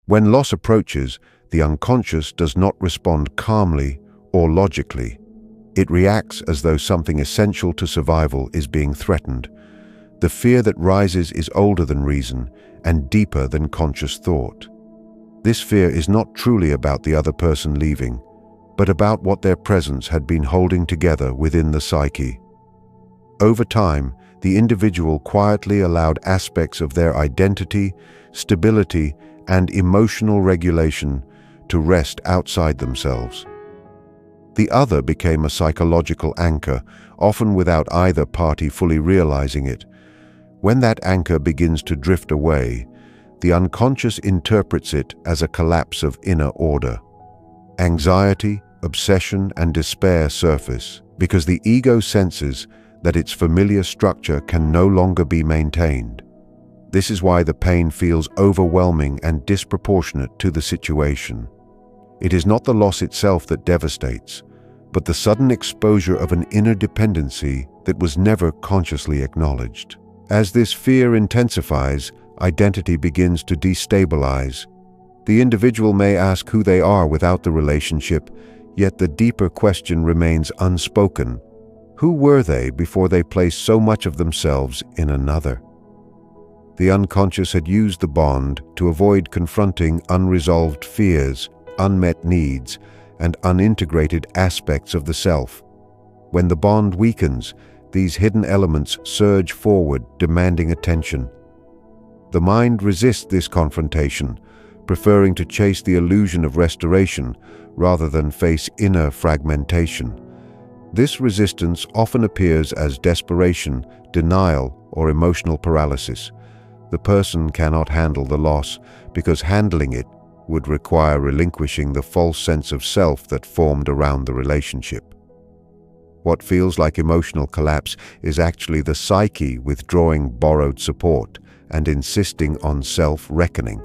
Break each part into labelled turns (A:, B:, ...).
A: When loss approaches, the unconscious does not respond calmly or logically. It reacts as though something essential to survival is being threatened. The fear that rises is older than reason and deeper than conscious thought. This fear is not truly about the other person leaving, but about what their presence had been holding together within the psyche. Over time, the individual quietly allowed aspects of their identity, stability, and emotional regulation to rest outside themselves. The other became a psychological anchor, often without either party fully realizing it. When that anchor begins to drift away, the unconscious interprets it as a collapse of inner order. Anxiety, obsession, and despair surface because the ego senses that its familiar structure can no longer be maintained. This is why the pain feels overwhelming and disproportionate to the situation. It is not the loss itself that devastates, but the sudden exposure of an inner dependency that was never consciously acknowledged. As this fear intensifies, identity begins to destabilize. The individual may ask who they are without the relationship, yet the deeper question remains unspoken. Who were they before they placed so much of themselves in another? The unconscious had used the bond to avoid confronting unresolved fears, unmet needs, and unintegrated aspects of the self. When the bond weakens, these hidden elements surge forward, demanding attention. The mind resists this confrontation, preferring to chase the illusion of restoration rather than face inner fragmentation. This resistance often appears as desperation, denial, or emotional paralysis. The person cannot handle the loss because handling it would require relinquishing the false sense of self that formed around the relationship. What feels like emotional collapse is actually the psyche withdrawing borrowed support and insisting on self-reckoning.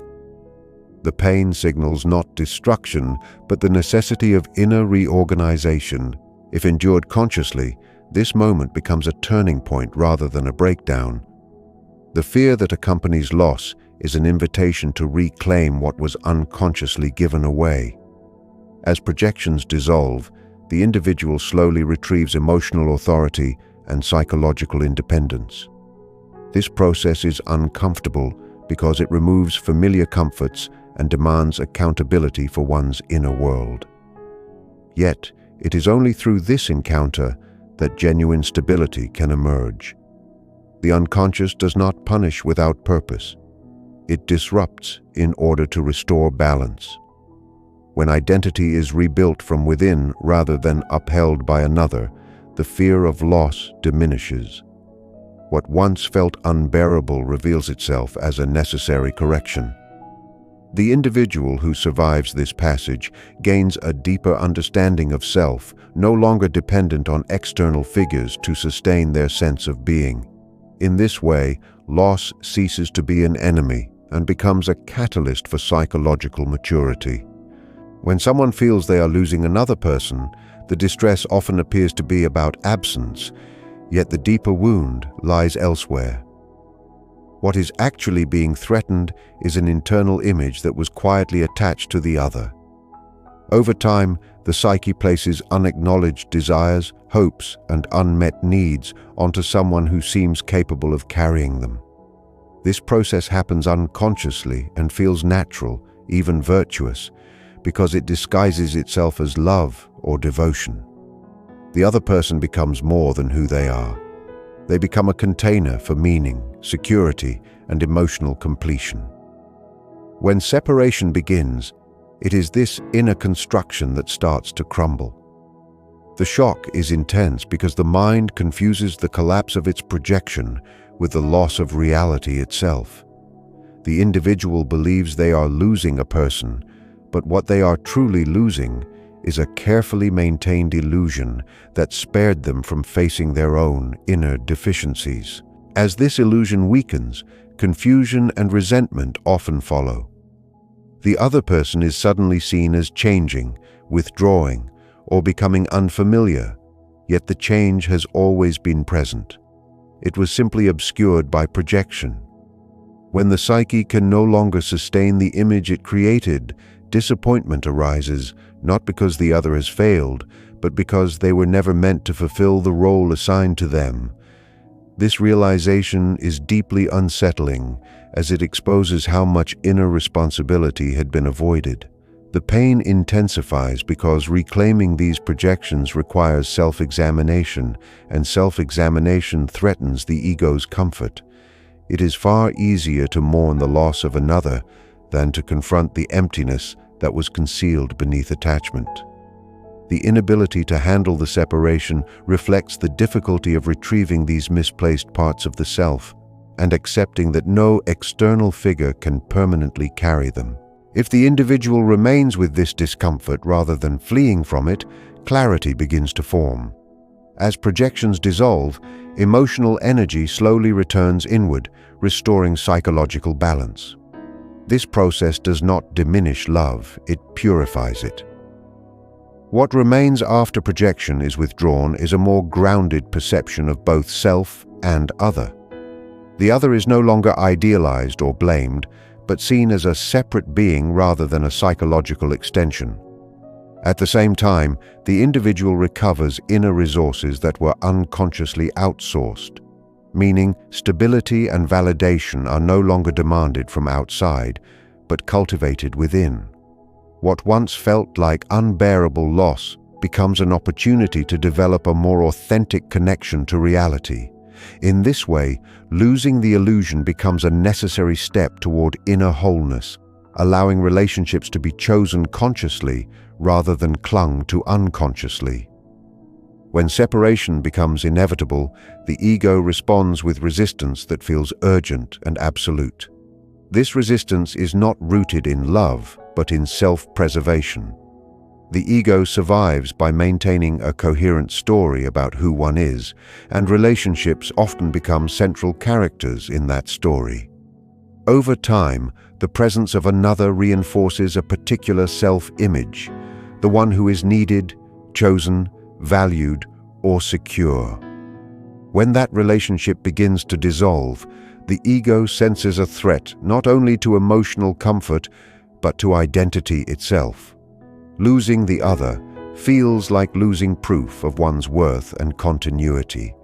A: The pain signals not destruction, but the necessity of inner reorganization. If endured consciously, this moment becomes a turning point rather than a breakdown. The fear that accompanies loss is an invitation to reclaim what was unconsciously given away. As projections dissolve, the individual slowly retrieves emotional authority and psychological independence. This process is uncomfortable because it removes familiar comforts and demands accountability for one's inner world. Yet, it is only through this encounter that genuine stability can emerge. The unconscious does not punish without purpose. It disrupts in order to restore balance. When identity is rebuilt from within rather than upheld by another, the fear of loss diminishes. What once felt unbearable reveals itself as a necessary correction. The individual who survives this passage gains a deeper understanding of self, no longer dependent on external figures to sustain their sense of being. In this way, loss ceases to be an enemy and becomes a catalyst for psychological maturity. When someone feels they are losing another person, the distress often appears to be about absence, yet the deeper wound lies elsewhere. What is actually being threatened is an internal image that was quietly attached to the other. Over time, the psyche places unacknowledged desires, hopes, and unmet needs onto someone who seems capable of carrying them. This process happens unconsciously and feels natural, even virtuous, because it disguises itself as love or devotion. The other person becomes more than who they are. They become a container for meaning, security, and emotional completion. When separation begins, it is this inner construction that starts to crumble. The shock is intense because the mind confuses the collapse of its projection with the loss of reality itself. The individual believes they are losing a person, but what they are truly losing is a carefully maintained illusion that spared them from facing their own inner deficiencies. As this illusion weakens, confusion and resentment often follow. The other person is suddenly seen as changing, withdrawing, or becoming unfamiliar, yet the change has always been present. It was simply obscured by projection. When the psyche can no longer sustain the image it created, disappointment arises, not because the other has failed, but because they were never meant to fulfill the role assigned to them. This realization is deeply unsettling, as it exposes how much inner responsibility had been avoided. The pain intensifies because reclaiming these projections requires self-examination, and self-examination threatens the ego's comfort. It is far easier to mourn the loss of another than to confront the emptiness that was concealed beneath attachment. The inability to handle the separation reflects the difficulty of retrieving these misplaced parts of the self and accepting that no external figure can permanently carry them. If the individual remains with this discomfort rather than fleeing from it, clarity begins to form. As projections dissolve, emotional energy slowly returns inward, restoring psychological balance. This process does not diminish love, it purifies it. What remains after projection is withdrawn is a more grounded perception of both self and other. The other is no longer idealized or blamed, but seen as a separate being rather than a psychological extension. At the same time, the individual recovers inner resources that were unconsciously outsourced, meaning stability and validation are no longer demanded from outside, but cultivated within. What once felt like unbearable loss becomes an opportunity to develop a more authentic connection to reality. In this way, losing the illusion becomes a necessary step toward inner wholeness, allowing relationships to be chosen consciously rather than clung to unconsciously. When separation becomes inevitable, the ego responds with resistance that feels urgent and absolute. This resistance is not rooted in love, but in self-preservation. The ego survives by maintaining a coherent story about who one is, and relationships often become central characters in that story. Over time, the presence of another reinforces a particular self-image, the one who is needed, chosen, valued, or secure. When that relationship begins to dissolve, the ego senses a threat not only to emotional comfort, but to identity itself. Losing the other feels like losing proof of one's worth and continuity.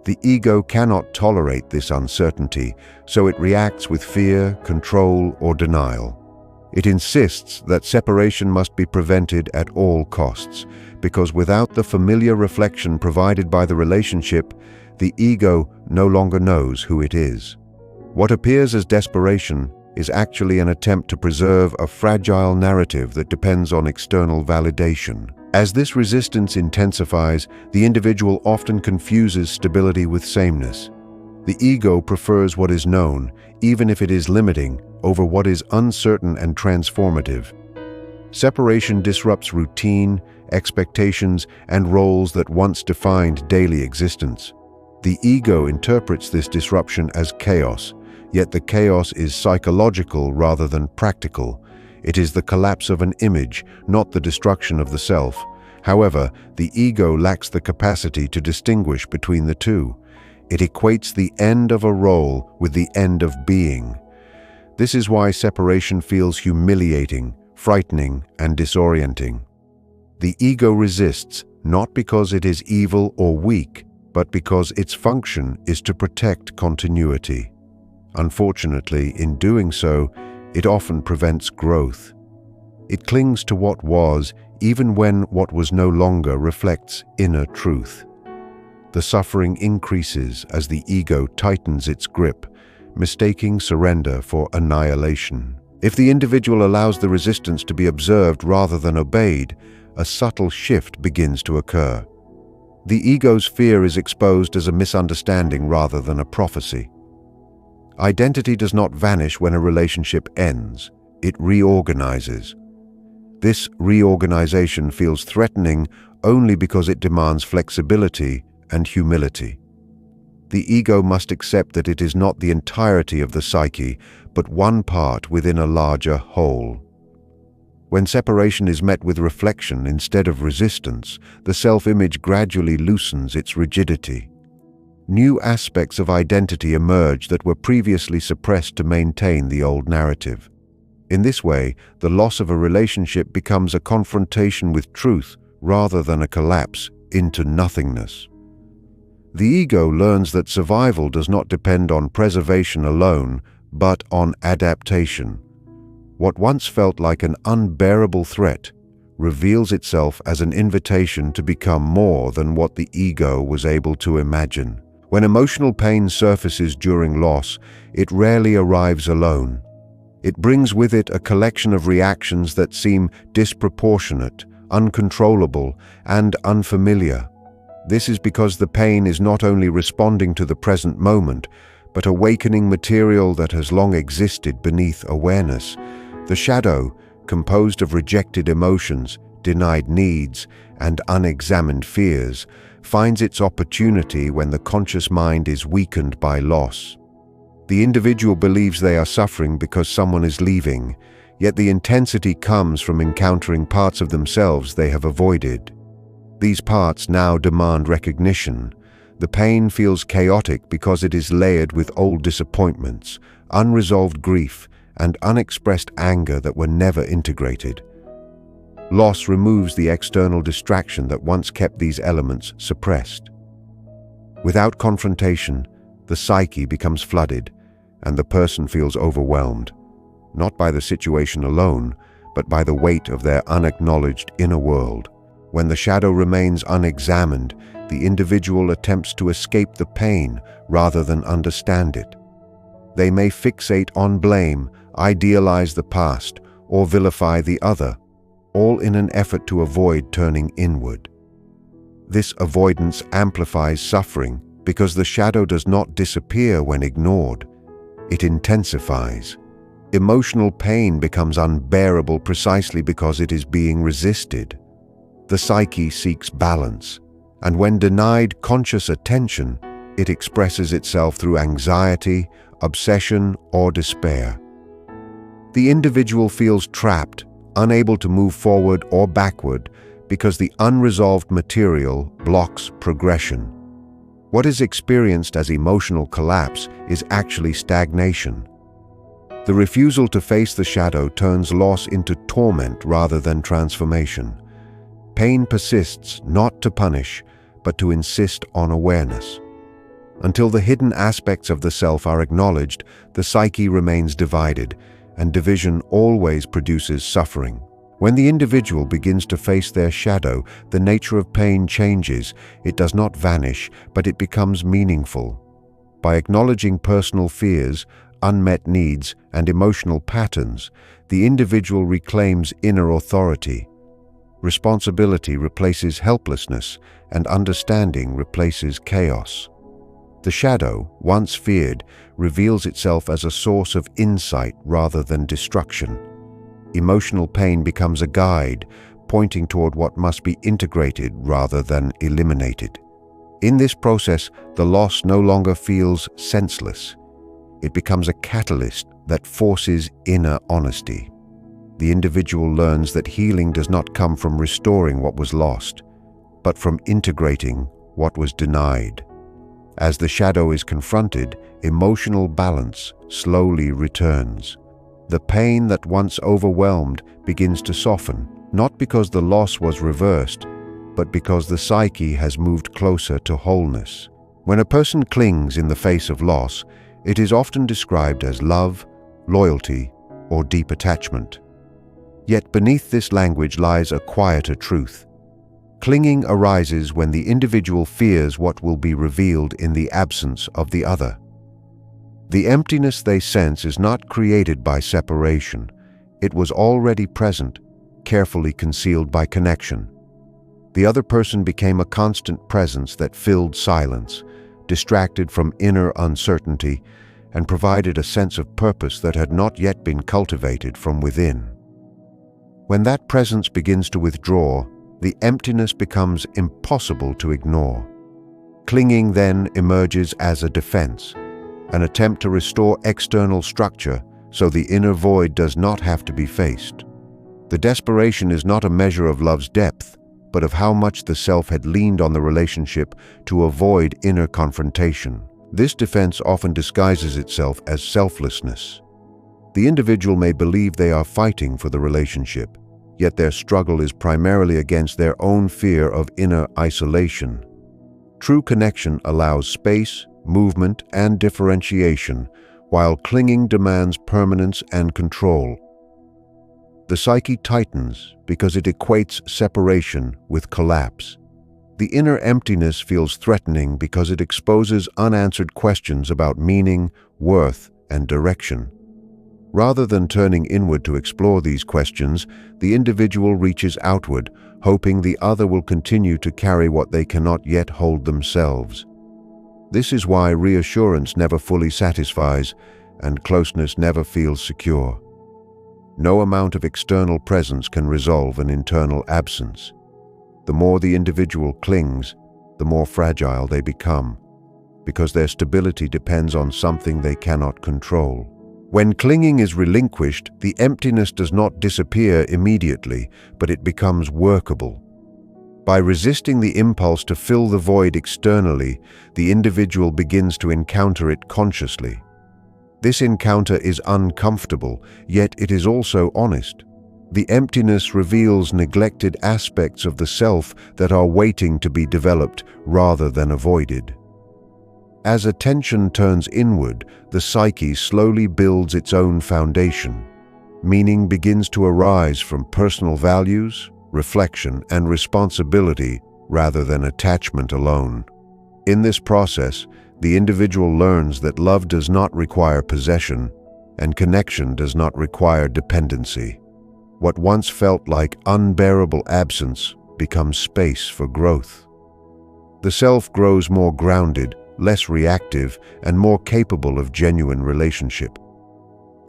A: The ego cannot tolerate this uncertainty, so it reacts with fear, control, or denial. It insists that separation must be prevented at all costs, because without the familiar reflection provided by the relationship, the ego no longer knows who it is. What appears as desperation is actually an attempt to preserve a fragile narrative that depends on external validation. As this resistance intensifies, the individual often confuses stability with sameness. The ego prefers what is known, even if it is limiting, over what is uncertain and transformative. Separation disrupts routine, expectations, and roles that once defined daily existence. The ego interprets this disruption as chaos, yet the chaos is psychological rather than practical. It is the collapse of an image, not the destruction of the self. However, the ego lacks the capacity to distinguish between the two. It equates the end of a role with the end of being. This is why separation feels humiliating, frightening, and disorienting. The ego resists, not because it is evil or weak, but because its function is to protect continuity. Unfortunately, in doing so, it often prevents growth. It clings to what was, even when what was no longer reflects inner truth. The suffering increases as the ego tightens its grip, mistaking surrender for annihilation. If the individual allows the resistance to be observed rather than obeyed, a subtle shift begins to occur. The ego's fear is exposed as a misunderstanding rather than a prophecy. Identity does not vanish when a relationship ends, it reorganizes. This reorganization feels threatening only because it demands flexibility and humility. The ego must accept that it is not the entirety of the psyche, but one part within a larger whole. When separation is met with reflection instead of resistance, the self-image gradually loosens its rigidity. new aspects of identity emerge that were previously suppressed to maintain the old narrative. In this way, the loss of a relationship becomes a confrontation with truth rather than a collapse into nothingness. The ego learns that survival does not depend on preservation alone, but on adaptation. What once felt like an unbearable threat reveals itself as an invitation to become more than what the ego was able to imagine. When emotional pain surfaces during loss, it rarely arrives alone. It brings with it a collection of reactions that seem disproportionate, uncontrollable, and unfamiliar. This is because the pain is not only responding to the present moment, but awakening material that has long existed beneath awareness. The shadow, composed of rejected emotions, denied needs, and unexamined fears, finds its opportunity when the conscious mind is weakened by loss. The individual believes they are suffering because someone is leaving, yet the intensity comes from encountering parts of themselves they have avoided. These parts now demand recognition. The pain feels chaotic because it is layered with old disappointments, unresolved grief, and unexpressed anger that were never integrated. Loss removes the external distraction that once kept these elements suppressed. Without confrontation, the psyche becomes flooded, and the person feels overwhelmed, not by the situation alone, but by the weight of their unacknowledged inner world. When the shadow remains unexamined, the individual attempts to escape the pain rather than understand it. They may fixate on blame, idealize the past, or vilify the other, all in an effort to avoid turning inward. This avoidance amplifies suffering because the shadow does not disappear when ignored. It intensifies. Emotional pain becomes unbearable precisely because it is being resisted. The psyche seeks balance, and when denied conscious attention, it expresses itself through anxiety, obsession, or despair. The individual feels trapped, unable to move forward or backward because the unresolved material blocks progression. What is experienced as emotional collapse is actually stagnation. The refusal to face the shadow turns loss into torment rather than transformation. Pain persists not to punish, but to insist on awareness. Until the hidden aspects of the self are acknowledged, the psyche remains divided, and division always produces suffering. When the individual begins to face their shadow, the nature of pain changes. It does not vanish, but it becomes meaningful. By acknowledging personal fears, unmet needs, and emotional patterns, the individual reclaims inner authority. Responsibility replaces helplessness, and understanding replaces chaos. The shadow, once feared, reveals itself as a source of insight rather than destruction. Emotional pain becomes a guide, pointing toward what must be integrated rather than eliminated. In this process, the loss no longer feels senseless. It becomes a catalyst that forces inner honesty. The individual learns that healing does not come from restoring what was lost, but from integrating what was denied. As the shadow is confronted, emotional balance slowly returns. The pain that once overwhelmed begins to soften, not because the loss was reversed, but because the psyche has moved closer to wholeness. When a person clings in the face of loss, it is often described as love, loyalty, or deep attachment. Yet beneath this language lies a quieter truth. Clinging arises when the individual fears what will be revealed in the absence of the other. The emptiness they sense is not created by separation. It was already present, carefully concealed by connection. The other person became a constant presence that filled silence, distracted from inner uncertainty, and provided a sense of purpose that had not yet been cultivated from within. When that presence begins to withdraw, the emptiness becomes impossible to ignore. Clinging then emerges as a defense, an attempt to restore external structure so the inner void does not have to be faced. The desperation is not a measure of love's depth, but of how much the self had leaned on the relationship to avoid inner confrontation. This defense often disguises itself as selflessness. The individual may believe they are fighting for the relationship, yet their struggle is primarily against their own fear of inner isolation. True connection allows space, movement, and differentiation, while clinging demands permanence and control. The psyche tightens because it equates separation with collapse. The inner emptiness feels threatening because it exposes unanswered questions about meaning, worth, and direction. Rather than turning inward to explore these questions, the individual reaches outward, hoping the other will continue to carry what they cannot yet hold themselves. This is why reassurance never fully satisfies and closeness never feels secure. No amount of external presence can resolve an internal absence. The more the individual clings, the more fragile they become, because their stability depends on something they cannot control. When clinging is relinquished, the emptiness does not disappear immediately, but it becomes workable. By resisting the impulse to fill the void externally, the individual begins to encounter it consciously. This encounter is uncomfortable, yet it is also honest. The emptiness reveals neglected aspects of the self that are waiting to be developed rather than avoided. As attention turns inward, the psyche slowly builds its own foundation. Meaning begins to arise from personal values, reflection, and responsibility rather than attachment alone. In this process, the individual learns that love does not require possession, and connection does not require dependency. What once felt like unbearable absence becomes space for growth. The self grows more grounded, less reactive, and more capable of genuine relationship.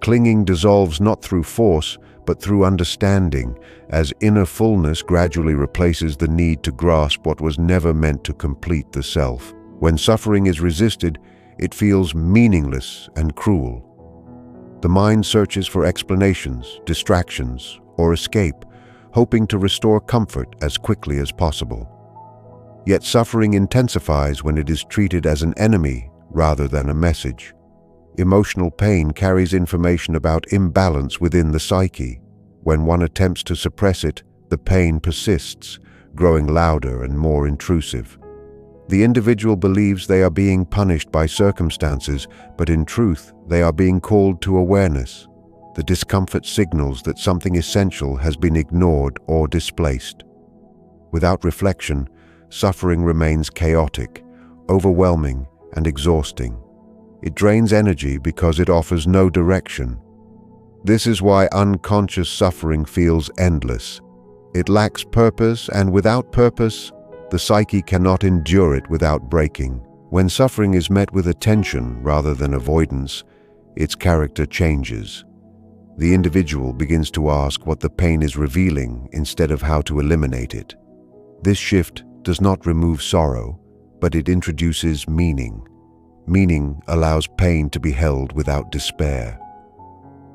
A: Clinging dissolves not through force, but through understanding, as inner fullness gradually replaces the need to grasp what was never meant to complete the self. When suffering is resisted, it feels meaningless and cruel. The mind searches for explanations, distractions, or escape, hoping to restore comfort as quickly as possible. Yet suffering intensifies when it is treated as an enemy rather than a message. Emotional pain carries information about imbalance within the psyche. When one attempts to suppress it, the pain persists, growing louder and more intrusive. The individual believes they are being punished by circumstances, but in truth, they are being called to awareness. The discomfort signals that something essential has been ignored or displaced. Without reflection, suffering remains chaotic, overwhelming, and exhausting. It drains energy because it offers no direction. This is why unconscious suffering feels endless. It lacks purpose, and without purpose, the psyche cannot endure it without breaking. When suffering is met with attention rather than avoidance, its character changes. The individual begins to ask what the pain is revealing instead of how to eliminate it. This shift does not remove sorrow, but it introduces meaning. Meaning allows pain to be held without despair.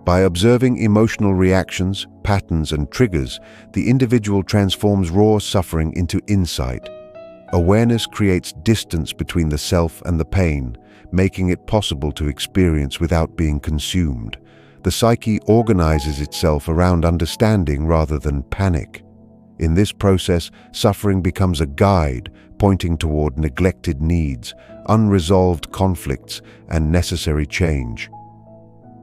A: By observing emotional reactions, patterns, and triggers, the individual transforms raw suffering into insight. Awareness creates distance between the self and the pain, making it possible to experience without being consumed. The psyche organizes itself around understanding rather than panic. In this process, suffering becomes a guide, pointing toward neglected needs, unresolved conflicts, and necessary change.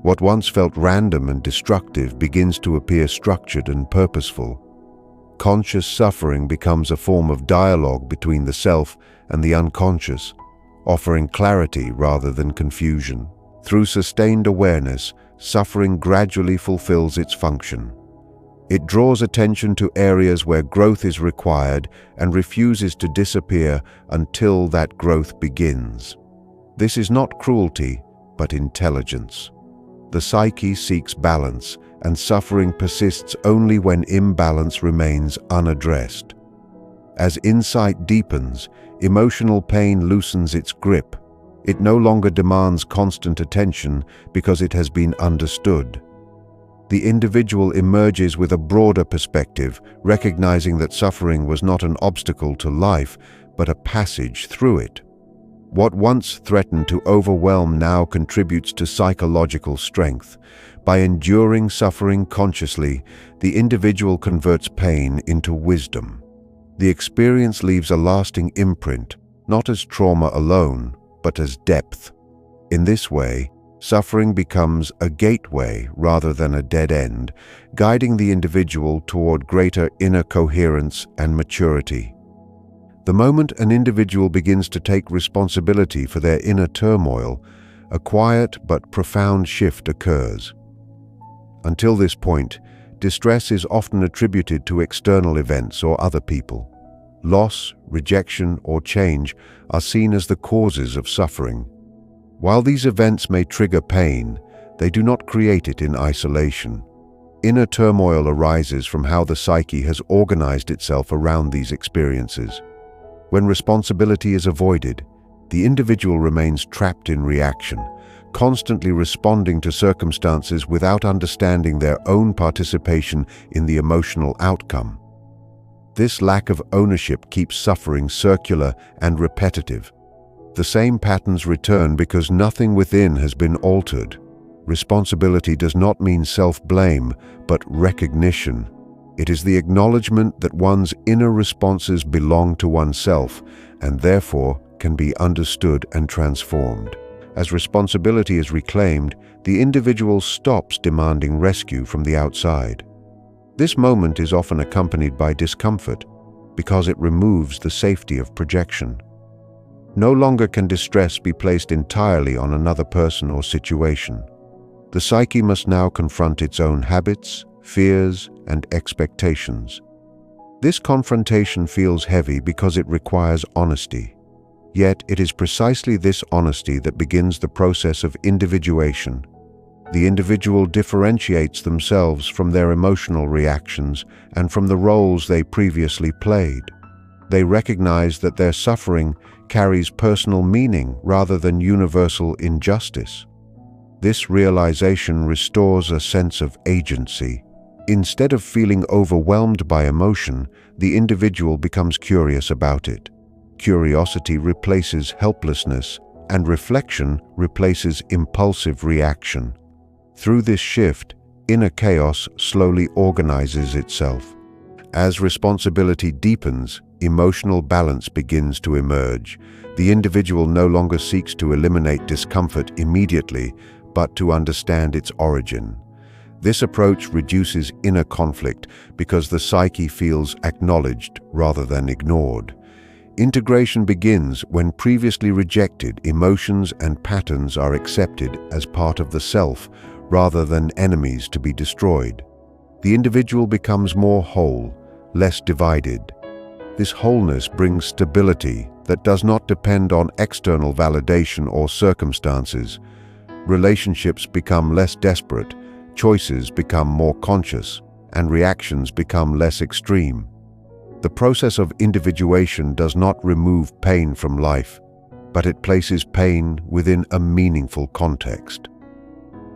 A: What once felt random and destructive begins to appear structured and purposeful. Conscious suffering becomes a form of dialogue between the self and the unconscious, offering clarity rather than confusion. Through sustained awareness, suffering gradually fulfills its function. It draws attention to areas where growth is required and refuses to disappear until that growth begins. This is not cruelty, but intelligence. The psyche seeks balance, and suffering persists only when imbalance remains unaddressed. As insight deepens, emotional pain loosens its grip. It no longer demands constant attention because it has been understood. the individual emerges with a broader perspective, recognizing that suffering was not an obstacle to life, but a passage through it. What once threatened to overwhelm now contributes to psychological strength. By enduring suffering consciously, the individual converts pain into wisdom. The experience leaves a lasting imprint, not as trauma alone, but as depth. In this way, suffering becomes a gateway rather than a dead end, guiding the individual toward greater inner coherence and maturity. The moment an individual begins to take responsibility for their inner turmoil, a quiet but profound shift occurs. Until this point, distress is often attributed to external events or other people. Loss, rejection, or change are seen as the causes of suffering. While these events may trigger pain, they do not create it in isolation. Inner turmoil arises from how the psyche has organized itself around these experiences. When responsibility is avoided, the individual remains trapped in reaction, constantly responding to circumstances without understanding their own participation in the emotional outcome. This lack of ownership keeps suffering circular and repetitive. The same patterns return because nothing within has been altered. Responsibility does not mean self-blame, but recognition. It is the acknowledgement that one's inner responses belong to oneself and therefore can be understood and transformed. As responsibility is reclaimed, the individual stops demanding rescue from the outside. This moment is often accompanied by discomfort because it removes the safety of projection. No longer can distress be placed entirely on another person or situation. The psyche must now confront its own habits, fears, and expectations. This confrontation feels heavy because it requires honesty. Yet it is precisely this honesty that begins the process of individuation. The individual differentiates themselves from their emotional reactions and from the roles they previously played. They recognize that their suffering carries personal meaning rather than universal injustice. This realization restores a sense of agency. Instead of feeling overwhelmed by emotion, the individual becomes curious about it. Curiosity replaces helplessness, and reflection replaces impulsive reaction. Through this shift, inner chaos slowly organizes itself. As responsibility deepens, emotional balance begins to emerge. The individual no longer seeks to eliminate discomfort immediately, but to understand its origin. This approach reduces inner conflict because the psyche feels acknowledged rather than ignored. Integration begins when previously rejected emotions and patterns are accepted as part of the self rather than enemies to be destroyed. The individual becomes more whole, less divided. This wholeness brings stability that does not depend on external validation or circumstances. Relationships become less desperate, choices become more conscious, and reactions become less extreme. The process of individuation does not remove pain from life, but it places pain within a meaningful context.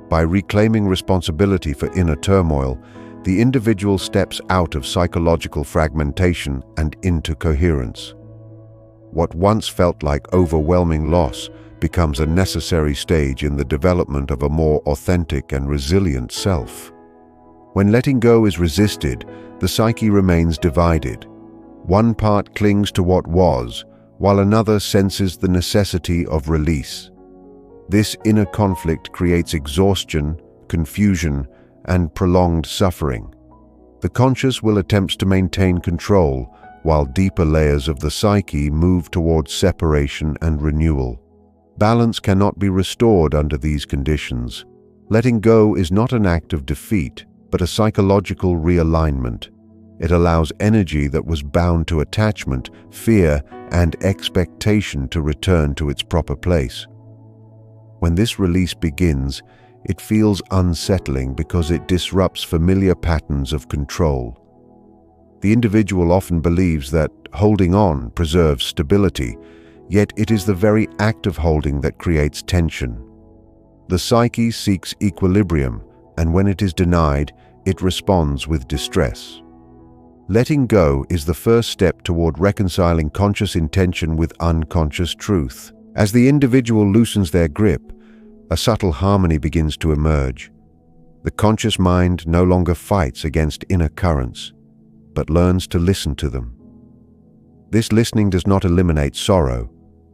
A: By reclaiming responsibility for inner turmoil, the individual steps out of psychological fragmentation and into coherence. What once felt like overwhelming loss becomes a necessary stage in the development of a more authentic and resilient self. When letting go is resisted, the psyche remains divided. One part clings to what was, while another senses the necessity of release. This inner conflict creates exhaustion, confusion, and prolonged suffering. The conscious will attempt to maintain control, while deeper layers of the psyche move towards separation and renewal. Balance cannot be restored under these conditions. Letting go is not an act of defeat, but a psychological realignment. It allows energy that was bound to attachment, fear, and expectation to return to its proper place. When this release begins, it feels unsettling because it disrupts familiar patterns of control. The individual often believes that holding on preserves stability, yet it is the very act of holding that creates tension. The psyche seeks equilibrium, and when it is denied, it responds with distress. Letting go is the first step toward reconciling conscious intention with unconscious truth. As the individual loosens their grip, a subtle harmony begins to emerge. The conscious mind no longer fights against inner currents, but learns to listen to them. This listening does not eliminate sorrow,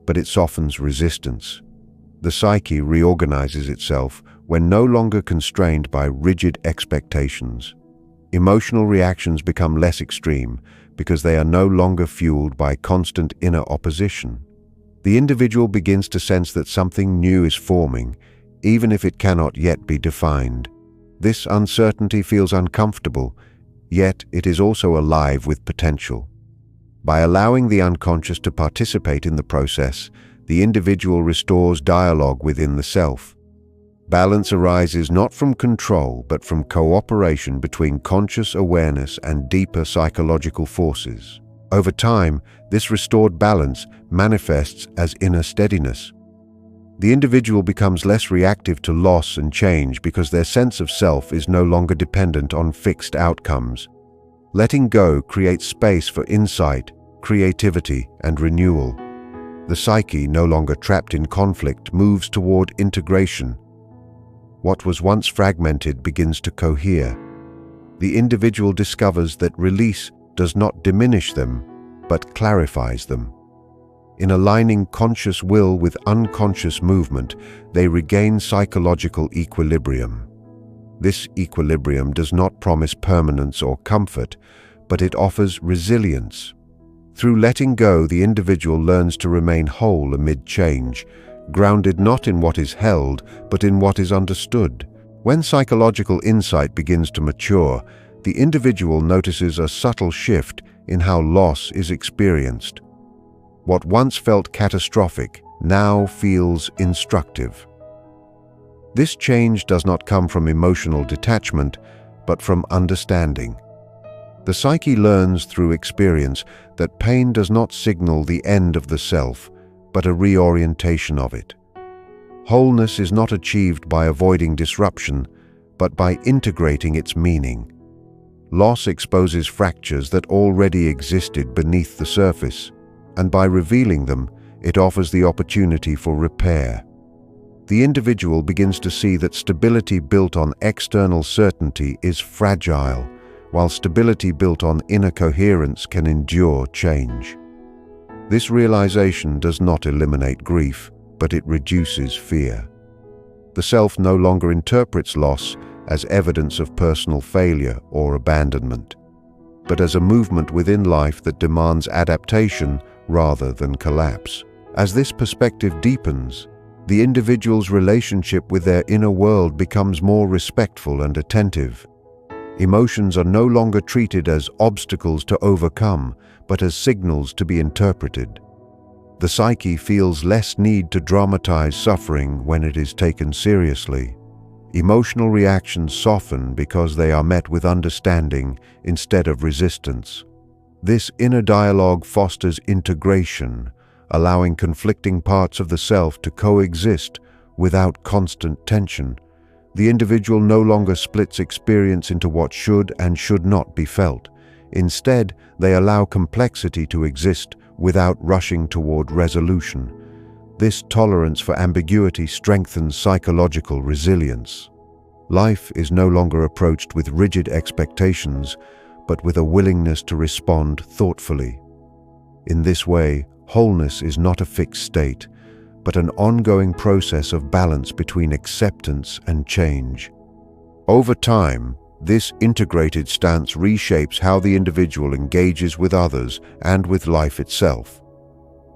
A: but it softens resistance. The psyche reorganizes itself when no longer constrained by rigid expectations. Emotional reactions become less extreme because they are no longer fueled by constant inner opposition. The individual begins to sense that something new is forming, even if it cannot yet be defined. This uncertainty feels uncomfortable, yet it is also alive with potential. By allowing the unconscious to participate in the process, the individual restores dialogue within the self. Balance arises not from control, but from cooperation between conscious awareness and deeper psychological forces. Over time, this restored balance manifests as inner steadiness. The individual becomes less reactive to loss and change because their sense of self is no longer dependent on fixed outcomes. Letting go creates space for insight, creativity, and renewal. The psyche, no longer trapped in conflict, moves toward integration. What was once fragmented begins to cohere. The individual discovers that release does not diminish them, but clarifies them. In aligning conscious will with unconscious movement, they regain psychological equilibrium. This equilibrium does not promise permanence or comfort, but it offers resilience. Through letting go, the individual learns to remain whole amid change, grounded not in what is held, but in what is understood. When psychological insight begins to mature, the individual notices a subtle shift in how loss is experienced. What once felt catastrophic now feels instructive. This change does not come from emotional detachment, but from understanding. The psyche learns through experience that pain does not signal the end of the self, but a reorientation of it. Wholeness is not achieved by avoiding disruption, but by integrating its meaning. Loss exposes fractures that already existed beneath the surface, and by revealing them, it offers the opportunity for repair. The individual begins to see that stability built on external certainty is fragile, while stability built on inner coherence can endure change. This realization does not eliminate grief, but it reduces fear. The self no longer interprets loss as evidence of personal failure or abandonment, but as a movement within life that demands adaptation rather than collapse. As this perspective deepens, the individual's relationship with their inner world becomes more respectful and attentive. Emotions are no longer treated as obstacles to overcome, but as signals to be interpreted. The psyche feels less need to dramatize suffering when it is taken seriously. Emotional reactions soften because they are met with understanding instead of resistance. This inner dialogue fosters integration, allowing conflicting parts of the self to coexist without constant tension. The individual no longer splits experience into what should and should not be felt. Instead, they allow complexity to exist without rushing toward resolution. This tolerance for ambiguity strengthens psychological resilience. Life is no longer approached with rigid expectations, but with a willingness to respond thoughtfully. In this way, wholeness is not a fixed state, but an ongoing process of balance between acceptance and change. Over time, this integrated stance reshapes how the individual engages with others and with life itself.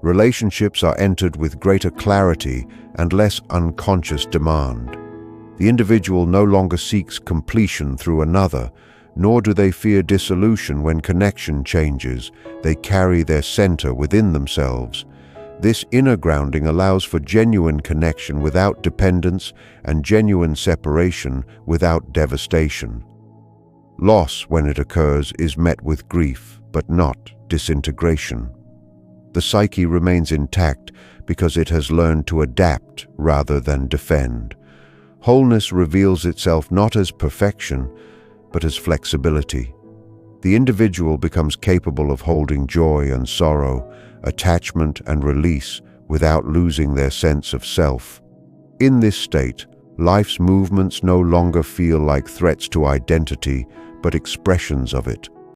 A: Relationships are entered with greater clarity and less unconscious demand. The individual no longer seeks completion through another, nor do they fear dissolution when connection changes. They carry their center within themselves. This inner grounding allows for genuine connection without dependence and genuine separation without devastation. Loss, when it occurs, is met with grief, but not disintegration. The psyche remains intact because it has learned to adapt rather than defend. Wholeness reveals itself not as perfection, but as flexibility. The individual becomes capable of holding joy and sorrow, attachment and release without losing their sense of self. In this state, life's movements no longer feel like threats to identity, but expressions of it.